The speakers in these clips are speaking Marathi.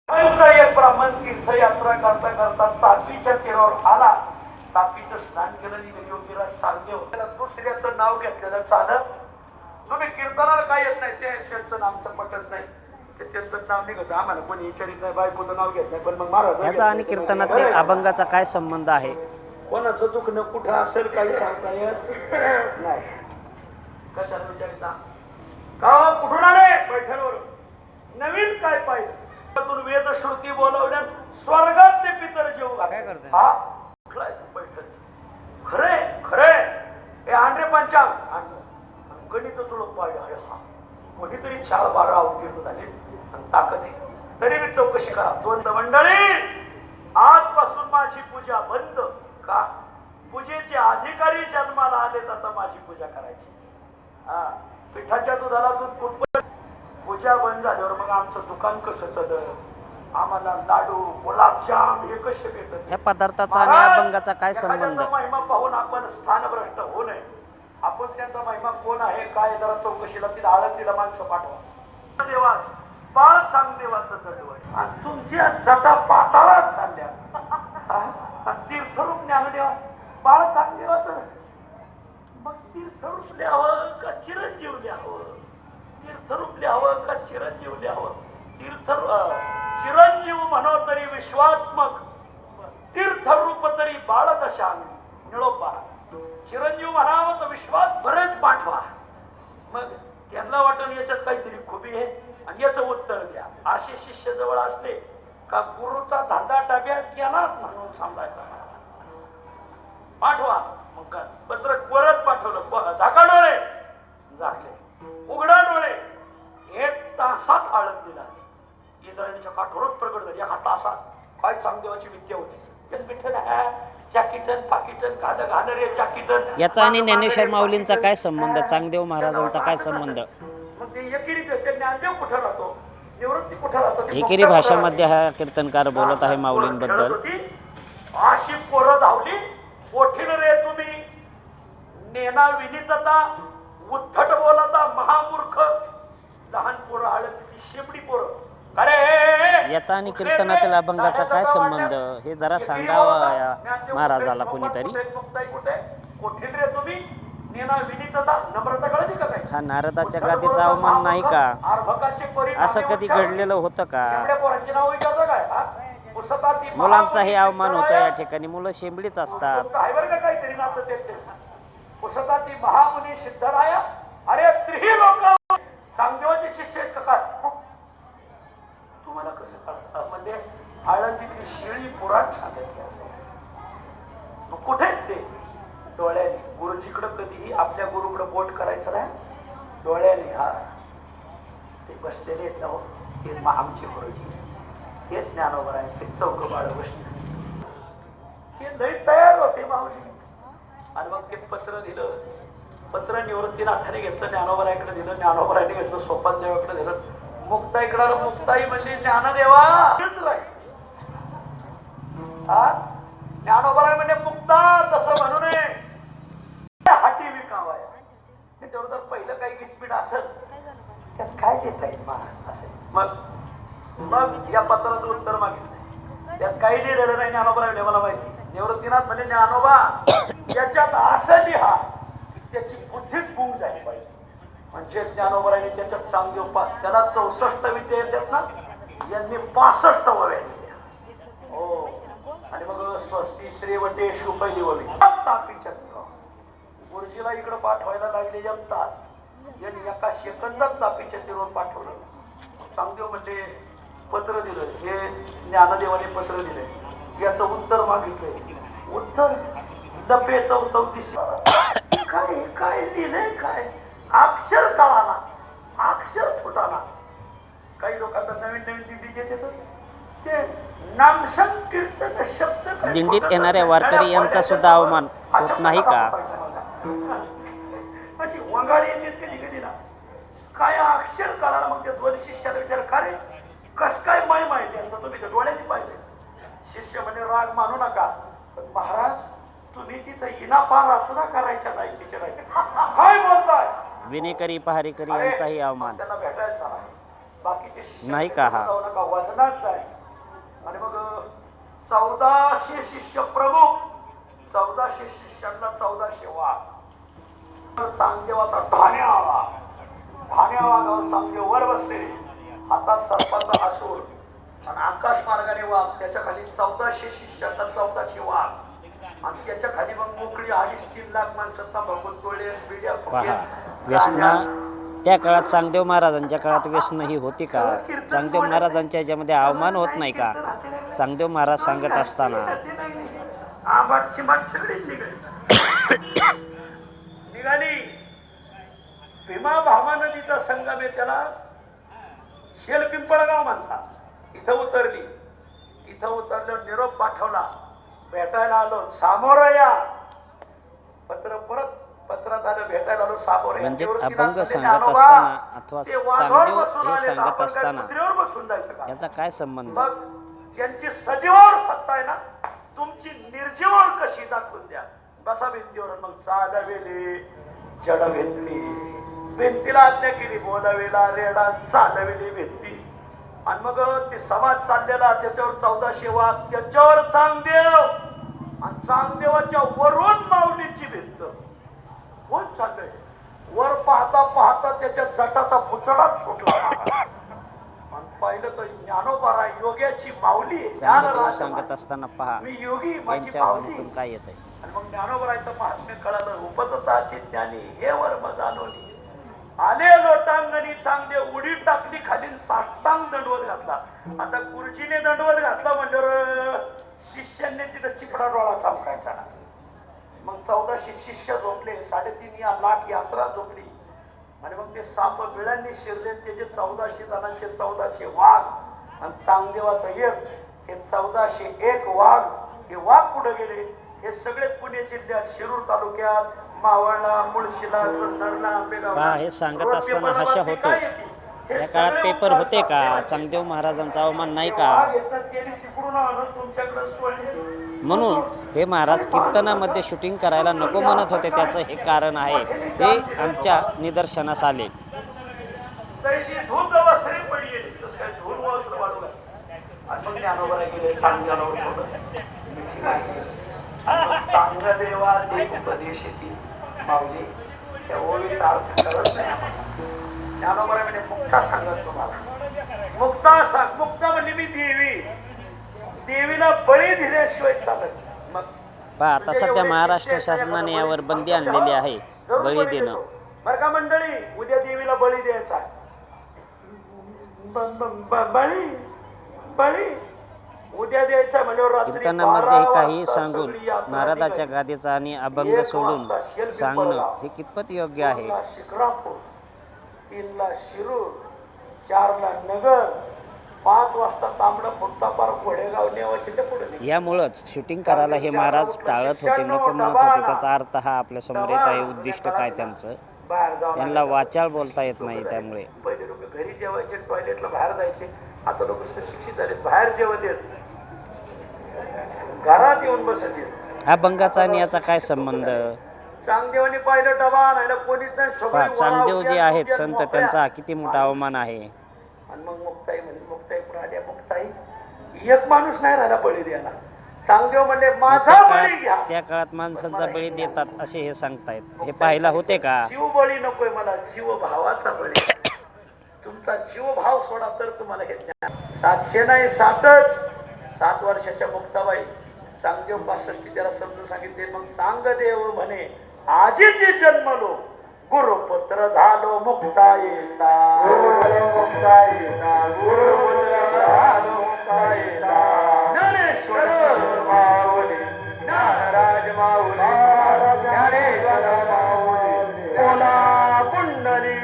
एक ब्राह्मण तीर्थयात्रा करता करता तापीच्या तीरावर आला. तापीचं स्नान केलं आणि योगीराज चांगदेव त्याला दुसऱ्याचं नाव घेतलेलं चालत. तुम्ही कीर्तनाला काय येत नाही ते त्यांचं नामचं पटत नाही, त्यांचं नाव निघत आम्हाला कोणी विचारित नाही, बायकोचं नाव घेत नाही. पण मग महाराज याचा आणि कीर्तनातील अभंगाचा काय संबंध आहे? कोणाचं चुकणं कुठं असेल काही सांगता येत नाही. कशाला विचारिता का कुठून आले? पैठणवर. नवीन काय पाहिजे? वेद श्रुती बोलवण्यात स्वर्गात ते पितर जेव काय करते? हा कुठलाय पैठण? खरे खरे हे आंध्रे पंचांग गणित तुला पाहिजे. अरे हा कोणीतरी 4-12 अवतीर्ण झाले आणि ताकद आहे. तरी मी चौकशी करा. दोन मंडळी आजपासून माझी पूजा बंद. का? पूजेचे अधिकारी जन्माला आले आता माझी पूजा करायची. हा पिठाच्या दुधाला दूध कुठं? पूजा बंद झाल्यावर मग आमचं दुकान कसं चाललं? आम्हाला लाडू गुलाबजाम हे कसे भेटत? या पदार्थाचा आणि अभंगाचा काय संबंध? महिमा पाहून आपण स्थानभ्रष्ट होऊ नये. आपण त्यांचा महिमा कोण आहे काय जरा चौकशीला तिला आळंदीला माणसं पाठवा. देवास बाळ चांगदेवाचं जडवं आणि तुमच्या जटा पाताळात चालल्या. तीर्थरूप ज्ञानदेवा बाळ चांगदेवाचं मग तीर्थरूप लिहावं का चिरंजीव लिहावं? तीर्थरूप लिहावं का चिरंजीव लिहावं? चिरंजीव म्हणो तरी विश्वात्मक, तीर्थरूप तरी बाळदशांग निळोपा. चिरंजीव म्हणावं तर विश्वास बरेच पाठवा. मग त्यांना वाटून याच्यात काहीतरी खुबी आहे आणि याचं उत्तर द्या. असे शिष्य जवळ असले का गुरुचा धंदा टाक्यात केलाच म्हणून सांगायचा. पाठवा. मग पत्र परत पाठवलं. झाका डोळे झाकले, उघडा डोळे. 1 तासात आळंदीला इंद्रायणीच्या काठोरच प्रकट झाली. 1 तासात काय चांगदेवाची विद्या होती. याचा आणि ज्ञानेश्वर माऊलींचा काय संबंध? चांगदेव महाराजांचा काय संबंध? मग ते ज्ञानदेव कुठं राहतो? निवृत्ती कुठं राहतो? एकेरी भाषामध्ये हा कीर्तनकार बोलत आहे माऊलींबद्दल. अशी पोरं धावली कोठील रे तुम्ही, नेना विनीतता उद्धट बोलता महामूर्ख. लहान पोरं आळंदीची शेपडी पोरं. अरे याचा आणि कीर्तनातील अभंगाचा काय संबंध हे जरा सांगावं या महाराजाला कोणीतरी. कोठील रे तुम्ही, नेना विनीतता नम्रता कळली का काय? हा नारदाच्या गादीचा अवमान नाही का? असं कधी घडलेलं होतं का? मुलांचा हे अवमान होतो या ठिकाणी. मुलं शेंबडीच असतात. पुसताती महामुनी सिद्धराया. अरे त्रिही लोक चांगदेवाचे शिष्य आहेत का? तुम्हाला कसं कळतं? म्हणजे आळंदीतली शिळी पुराण सांगायची. मग कुठेच ते डोळ्याने गुरुजीकडे कधीही आपल्या गुरुकडे बोट करायचं नाही. डोळ्याने हा ते बसलेले आहेत ना हो, ते आमचे गुरुजी, हेच ज्ञानोबर आहे. ते चौक बाळ बसले ते लई तयार होते माऊली. आणि मग ते पत्र दिलं. पत्र निवृत्तीनाथाने घेतलं, ज्ञानोबराकडे दिलं. ज्ञानोबराने घेतलं, सोपानदेवाकडे दिलं. मुक्ताईकडे. मुक्ताई म्हणली ज्ञानदेवा. ज्ञानोबराय म्हणजे मुक्ता तसं म्हणू नये, हाती विकावा. त्याच्यावर जर पहिलं काही गिचपीट असेल त्यात काय देत आहे महाराज असेल. मग या पत्राचं उत्तर मागितलं. त्यात काही लिहिलेलं नाही. ज्ञानोबराय मला माहिती. निवृत्तीनाथ म्हणजे ज्ञानोबा याच्यात असं लिहा त्याची बुद्धीच गुंग झाली पाहिजे. म्हणजे ज्ञानोबरांनी त्याच्यात चांगदेव पास. त्याला 64 विद्या येतात ना, यांनी 65 वव्या दिल्या. हो. आणि मग स्वस्ती श्रीवटे शुपैली ववी तापीच्या गुरुजीला इकडं पाठवायला लागले 1 तास. यांनी एका सेकंदात तापीच्या तीरावर पाठवलं. चांगदेव म्हणजे पत्र दिलं. हे ज्ञानदेवाने पत्र दिले. याचं उत्तर मागितलंय. उत्तर डबे 34 काय काय लिहिलंय काय? अक्षर कळाला, अक्षर फुटाला. काही लोक आता नवीन नवीन दिंडीचे येतात ते नामसंकीर्तन शब्द. दिंडीत येणाऱ्या वारकरी यांचा सुद्धा अवमान होत नाही का? अशी वंगाळी येते कधी कधी ना. काय अक्षर कळाला. मग त्या 2 शिष्याला विचार का रे कस काय माय माहिती असं तुम्ही त्या डोळ्याने पाहिजे. शिष्य म्हणजे राग मानू नका, पण महाराज तुम्ही तिथं इनापार सुद्धा करायच्या नाही. तिच्या काय बोलताय? विनेकरी पहारेकरी यांचाही अवमान त्यांना भेटायचा नाही का? हा वजनाच आहे. आणि मग 1400 शिष्य प्रमुख, 1400 शिष्यांना 1400 वाघ. चांगदेवाचा ठाण्या वाघावर चांगदेव वर बसलेले, हातात सर्पाचा असूर आणि आकाश मार्गाने वाघ, त्याच्या खाली 1400 शिष्यांना 1400 वाघ, आणि त्याच्या खाली मग मोकळी 2.5-3 लाख माणसांना भगवत तोळे बिड्या पहा व्यसना त्या काळात चांगदेव महाराजांच्या काळात व्यसन ही होती का? चांगदेव महाराजांच्या ह्याच्यामध्ये अवमान होत नाही का? चांगदेव महाराज सांगत असताना आंबाटची माठ सगळी निघाली. भीमा भामा नदीचा संगम आहे, त्याला शेलपिंपळगाव म्हणतात. इथं उतरली, इथं उतरल्यावर निरोप पाठवला, भेटायला आलो, सामोर या. पत्रात आलं, भेटायला आलो, सामोर या. म्हणजेच अभंग सांगत असताना अथवा चांगदेव हे सांगत असताना बसून जायचं का? याचा काय संबंध? मग ज्यांची सजीवावर सत्ता आहे ना, तुमची निर्जीवावर कशी दाखवून द्या. बसा भिंतीवर. मग चालवेली जड भेटली, भिंतीला आज्ञा केली, बोलावेला रेडा चालवेली भिंती. आणि मग ते समाज चाललेला, त्याच्यावर 1400 वाघ, त्याच्यावर चांगदेव, आणि चांगदेवाच्या वरून माऊलीची भिंत. कोण चाललंय? वर पाहता पाहता त्याच्या जटाचा पुचडाच सुटला. आणि पाहिलं तर ज्ञानोबा योग्याची माऊली आहे. चांगदेव सांगत असताना पहा मी योगी, माझी यांच्या माऊली. वाणीतून काय येत आहे? आणि मग ज्ञानोबरायचं महात्म्य कळालं. उपतताची ज्ञानी हे वर्म जाणवली, आले लोटांगणी चांगदेव, उडी टाकली खाली, साष्टांग दंडवत घातला. आता गुरुजीने दंडवत घातला म्हणजे शिष्यांनी तिथं चिपडा डोळा चमकायचा. मग 1400 शिष्य झोपले, 3.5 लाख यात्रा झोपली. आणि मग ते साप बिळांनी शिरले, त्याचे 1400 जणांचे 1400 वाघ, आणि चांगदेवाचं एक, हे 1401 वाघ. हे वाघ कुठे गेले? हे सगळे पुणे जिल्ह्यात, शिरूर तालुक्यात, मावळला, मुळशीला, जुन्नरला, आंबेगावला. हे सांगत असताना हास्य होतो. या काळात पेपर होते का? चांगदेव महाराजांचा अवमान नाही का? म्हणून हे महाराज कीर्तनामध्ये शूटिंग करायला नको म्हणत होते. त्याचं हे कारण आहे, हे आमच्या निदर्शनास आले. चांगदेवा देव उपदेश माऊली, त्या ओळीचा अर्थ करत नाही आम्हाला. ज्ञानोबा म्हणजे मुक्ता सांगत तुम्हाला. मुक्ता म्हणजे मी देवी, देवीला बळी दिल्याशिवाय चालत. मग पहा आता सध्या महाराष्ट्र शासनाने यावर बंदी आणलेली आहे, बळी देणं. बरं का मंडळी, उद्या देवीला बळी द्यायचा. बळी बळी उद्या द्यायचा म्हणजे कीर्तनामध्ये काही सांगून नारदाच्या गादीचा आणि अभंग सोडून सांगणं हे कितपत योग्य आहे? शिक्रापूर, 3ला शिरूर, 4ला नगर, 5 वाजता तांबडा फुटता पार घोडेगाव नेवायचे ते पुढे. यामुळंच शूटिंग करायला हे महाराज टाळत होते, नको म्हणत होते. त्याचा अर्थ हा आपल्या समोर येत आहे. उद्दिष्ट काय त्यांचं? यांना वाचाळ बोलता येत नाही. त्यामुळे पहिले लोक घरी जेवायचे, टॉयलेटला बाहेर जायचे. आता लोक शिक्षित झाले, बाहेर जेवत येत, घरात येऊन बसत येत. अभंगाचा आणि याचा काय संबंध? चांगदेवानी पाहिलं डबा आणायला कोणीच नाही. चांगदेव जे आहेत संत, त्यांचा किती मोठा अवमान आहे. आणि मग मुक्ताई म्हणजे मुक्ताई पुढे मुक्ताई, एक माणूस नाही राहिला बळी द्यायला. चांगदेव म्हणजे माझा बळी घ्या. त्या काळात माणसांचा बळी देतात असे हे सांगतायत. हे पाहायला होते का? जीव बळी नकोय मला, जीव भावाचा बळी. तुमचा जीव भाव सोडा तर तुम्हाला हे ज्ञान. 700 नाही 7च. 7 वर्षाच्या मुक्ताबाई चांगदेव 65 त्याला समजून सांगितले. मग चांगदेव म्हणे, आजी जे जन्मलो गुरुपुत्र झालो मुक्ताईचा, ज्ञानेश्वर माऊली, ज्ञानराज माऊली, ज्ञानेश्वर माऊली, बोला पुंडली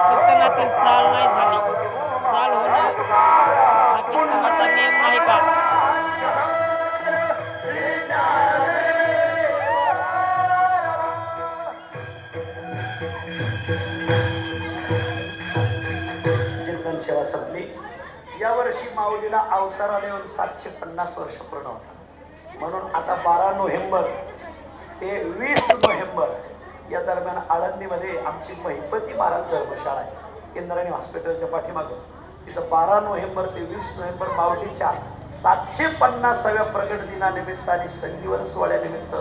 कीर्तनातील चाल नाही झाली. चाल होणं हा कीर्तनाचा नियम नाही. आळंदीला अवताराला येऊन 750 वर्ष पूर्ण होतात. म्हणून आता 12 नोव्हेंबर ते 20 नोव्हेंबर या दरम्यान आळंदीमध्ये आमची महिपती महाराज धर्मशाळा आहे, इंद्रायणी हॉस्पिटलच्या पाठीमागं. तिथं 12 नोव्हेंबर ते 20 नोव्हेंबर मावळीच्या 750व्या प्रकट दिनानिमित्ताने संजीवन सोहळ्यानिमित्त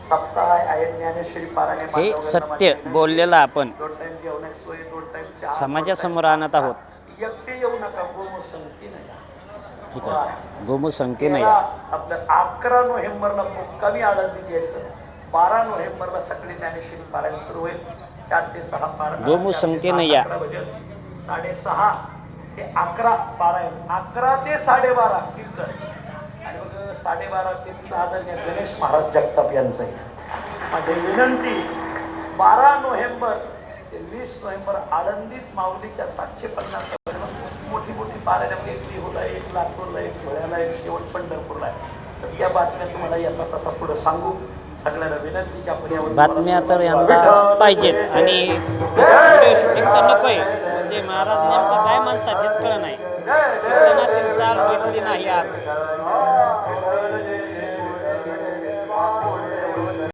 सप्ताह आहे. ज्ञानेश्वरी पारायण हे सत्य बोललेलं आपण 2 टाइम जेवणाची सोय, 2 टाइम चहा. समाजासमोर आणत आहोत. एकटे येऊ नका, गोमूसंगती नाही. ठीक आहे, गोमूसंगती नाही. आपलं 11 नोव्हेंबरला मुक्कामी आळंदीत यायचं, 12 नोव्हेंबरला सकाळी ज्ञानेश्वरी पारायण सुरू होईल. 4 ते 6 पारायण, गोमूसंगती नाही या. 6:30 ते 11 पारायण, 11 ते 12:30 कीर्तन, आणि मग 12:30 ते 3 आदरणीय गणेश महाराज जगताप यांचं आहे. माझी विनंती, 12 नोव्हेंबर ते 20 नोव्हेंबर आळंदीत माऊलीच्या 750 मोठी मोठी पारायण, एक देहूला, एक लातूरला, एक धुळ्याला, एक शेवट पंढरपूरला आहे. तर त्या बातम्या तुम्हाला येता तसा पुढे सांगू. सगळ्यांना विनंती की आपण यावर बातम्या तर यांना पाहिजेत आणि व्हिडिओ शूटिंग तर नको आहे. म्हणजे महाराज नेमकं काय म्हणतात हेच कळलं नाही. कीर्तनातील चाल घेतली नाही आज.